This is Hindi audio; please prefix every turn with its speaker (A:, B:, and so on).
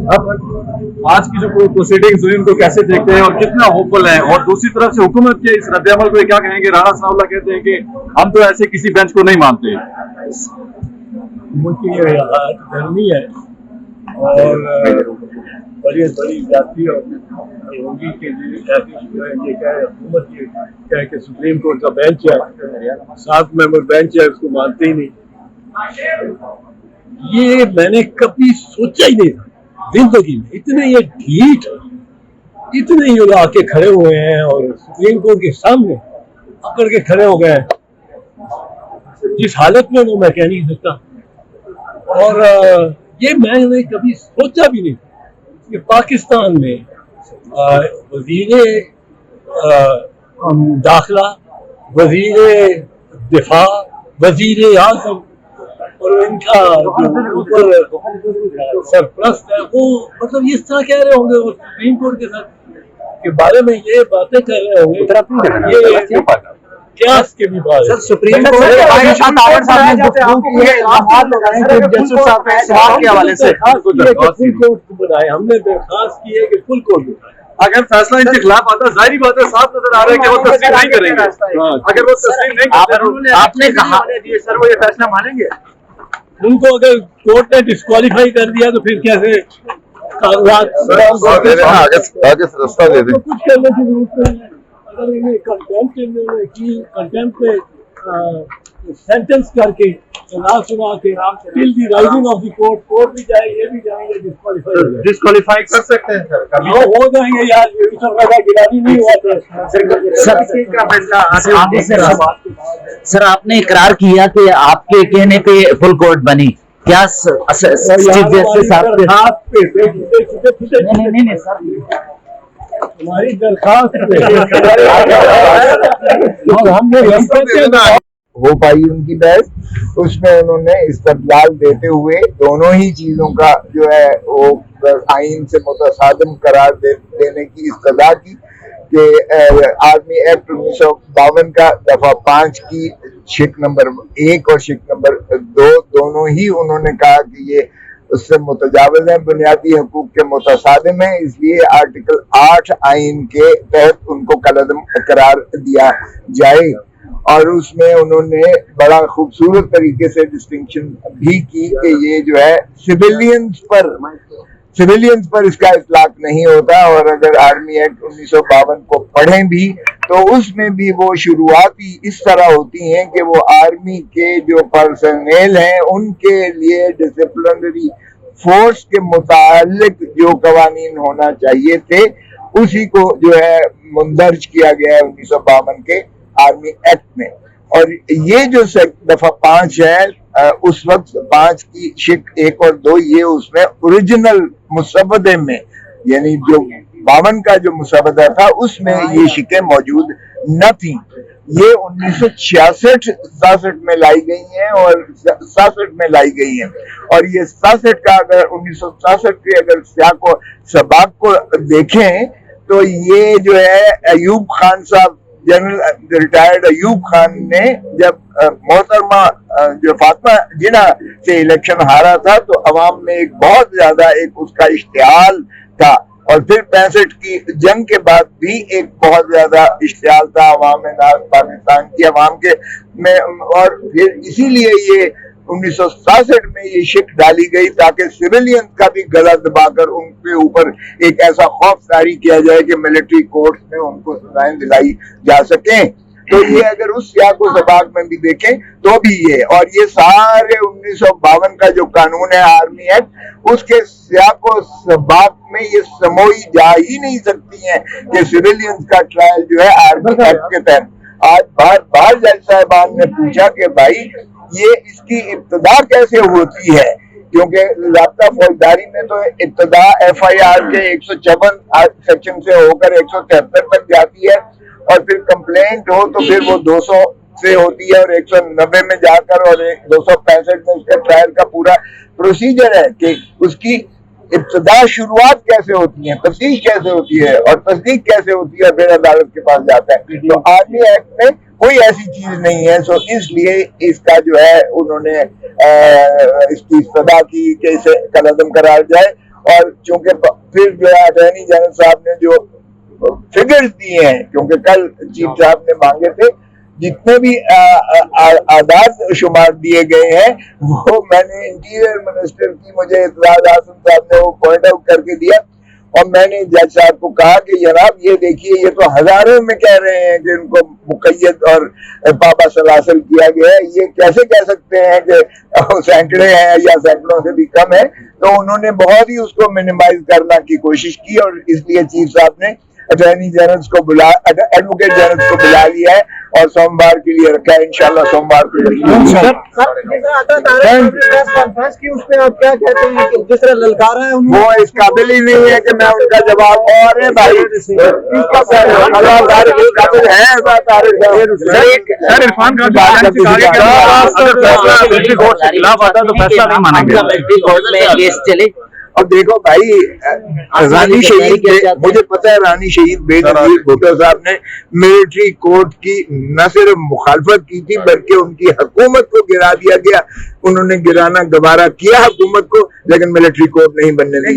A: अब आज की जो प्रोसीडिंग्स हुई उनको कैसे देखते हैं और कितना होपफुल है, और दूसरी तरफ से हुकूमत के इस रद्द-ए-अमल को क्या कहेंगे? राणा साहब कहते हैं कि हम तो ऐसे किसी बेंच को नहीं मानते।
B: मुल्क ये आज गर्मी है और बड़ी बड़ी जाती होगी कि ये क्या है, हुकूमत ये क्या है कि सुप्रीम कोर्ट का बेंच है, 7 मेंबर बेंच है, उसको मानते ही नहीं। ये मैंने कभी सोचा ही नहीं था जिंदगी में, इतने ये ढीठ, इतने ये आके खड़े हुए हैं और सुप्रीम कोर्ट के सामने आकर के खड़े हो गए जिस हालत में वो मैं कह नहीं सकता। और ये मैंने कभी सोचा भी नहीं कि पाकिस्तान में वजीरे दाखिला, वजीरे दिफा, वजीरे आज़म और इनका जो ऊपर सरप्रस्त है वो मतलब इस तरह कह रहे होंगे, और सुप्रीम कोर्ट के साथ के बारे में ये बातें कर रहे होंगे, ये क्या इसके भी बात है।
C: सुप्रीम कोर्ट
B: बनाए, हमने दरखास्त की है कि फुल कोर्ट बनाए।
A: अगर फैसला इनके खिलाफ आता, जाहिर बात है, साफ नजर आ रहा है कि वो तस्लीम नहीं करेंगे। अगर वो तस्लीम नहीं करते,
C: आपने कहा सर वो ये फैसला मानेंगे?
B: उनको अगर कोर्ट ने डिस्क्वालीफाई कर दिया तो फिर कैसे
D: रास्ता दे दें।
B: कुछ करने की जरूरत नहीं है। अगर इन्हें कंटेम्प्ट की, कंटेम्प्ट पे सेंटेंस करके सुना के till the rising of the court, court भी जाए, ये भी जाएंगे,
C: डिस्क्वालीफाई कर सकते हैं सर,
B: हो जाएंगे यार। ये सब लगा गिरानी नहीं हुआ
E: सर, आपने इकरार किया कि आपके कहने पे फुल कोर्ट बनी, क्या चीफ जस्टिस साहब नहीं सर
B: हमारी दरखास्त
D: हो पाई उनकी बहस, उसमें उन्होंने इस्तदलाल देते हुए दोनों ही चीजों का जो है वो आइन से मुतसादिम करार देने की इस्तदा की कि आर्मी एक्ट 1952 का दफा 5 की शिक नंबर 1 और शिक नंबर 2 दोनों ही उन्होंने कहा कि ये उससे मुतजाविज है, बुनियादी हकूक के मुतसादिम है, इसलिए आर्टिकल 8 आइन के तहत उनको कलअदम करार दिया जाए। और उसमें उन्होंने बड़ा खूबसूरत तरीके से डिस्टिंक्शन भी की कि ये जो है सिविलियंस पर इसका इतलाक नहीं होता, और अगर आर्मी एक्ट 1952 को पढ़ें भी तो उसमें भी वो शुरुआती इस तरह होती हैं कि वो आर्मी के जो पर्सनेल हैं उनके लिए डिसिप्लिनरी फोर्स के मुतालिक जो कवानीन होना चाहिए थे उसी को जो है मुंदर्ज किया गया है 1952 के आर्मी एक्ट में। और ये जो दफा 5 है उस वक्त 5 की शिक 1 और 2 ये उसमें ओरिजिनल मुसवदे में, यानी जो 52 का जो मुसवदा था उसमें ये शिकें मौजूद न थी। ये 1966-67 में लाई गई हैं और 67 में लाई गई हैं। और ये 67 का अगर 1967 के अगर सियाको सबाक को देखें तो ये जो है अयूब खान साहब, जनरल रिटायर्ड अयूब खान ने जब मोहतरमा जो फातिमा जिन्ना से इलेक्शन हारा था तो अवाम में एक बहुत ज्यादा एक उसका इश्तिहाल था, और फिर 65 की जंग के बाद भी एक बहुत ज्यादा इश्तिहाल था अवाम नाज पाकिस्तान की अवाम के में। और फिर इसीलिए ये 1967 में ये शिक डाली गई ताकि सिविलियन का भी गला दबाकर उनके ऊपर एक ऐसा खौफ जारी किया जाए कि मिलिट्री कोर्ट्स में उनको सजाएं दिलाई जा सकें। तो ये अगर उस सियाको सबाक में भी देखें तो भी ये, और ये सारे 1952 का जो कानून है आर्मी एक्ट उसके सियाको सबाक में ये समोई जा ही नहीं सकती हैं कि सिविलियंस का ट्रायल जो है आर्मी एक्ट के तहत। आज बार जज साहबान ने पूछा कि भाई ये इसकी इब्तदा कैसे होती है, क्योंकि ज़ाब्ता फौजदारी में तो इब्तदा FIR के 156 सेक्शन से होकर 173 तक जाती है, और फिर कंप्लेंट हो तो फिर वो 200 से होती है और 190 में जाकर और 265 में उसके ट्रायल का पूरा प्रोसीजर है कि उसकी इब्तदा शुरुआत कैसे होती है, तफ्तीश कैसे होती है और तस्दीक कैसे होती है, फिर अदालत के पास जाता है। तो आर्मी एक्ट में कोई ऐसी चीज नहीं है। सो इसलिए इसका जो है उन्होंने इसकी सदा की कि इसे कलअदम करार जाए। और चूंकि फिर जो है अटॉर्नी जनरल साहब ने जो फिगर्स दिए हैं, क्योंकि कल चीफ साहब ने मांगे थे, जितने भी आदाद शुमार दिए गए हैं वो मैंने इंटीरियर मिनिस्टर की मुझे इत्तलात आसिम साहब ने वो पॉइंट आउट करके दिया, और मैंने जज साहब को कहा कि जनाब ये देखिए ये तो हजारों में कह रहे हैं कि उनको मुकय्यद और पाबा सलासल किया गया है, ये कैसे कह सकते हैं कि सैकड़े हैं या सैकड़ों से भी कम है। तो उन्होंने बहुत ही उसको मिनिमाइज करने की कोशिश की, और इसलिए चीफ साहब ने अटॉर्नी जनरल को एडवोकेट जनरल को बुला लिया है और सोमवार के लिए रखा है। इंशाल्लाह सोमवार को
C: कॉन्फ्रेंस की, उस पे आप क्या कहते हैं कि जिस तरह ललकारा है
D: वो इस काबिल ही नहीं है कि मैं उनका जवाब, और भाई
A: सर इरफान खान खिलाफ आता तो फैसला नहीं मानेंगे।
E: मिलिट्री कोर्ट में केस चले।
D: अब देखो भाई, रानी शहीद, मुझे पता है रानी शहीद बेनजीर भुट्टो साहब ने मिलिट्री कोर्ट की न सिर्फ मुखालफत की थी बल्कि उनकी हुकूमत को गिरा दिया गया। उन्होंने गिराना गवारा किया हुकूमत को, लेकिन मिलिट्री कोर्ट नहीं बनने दी।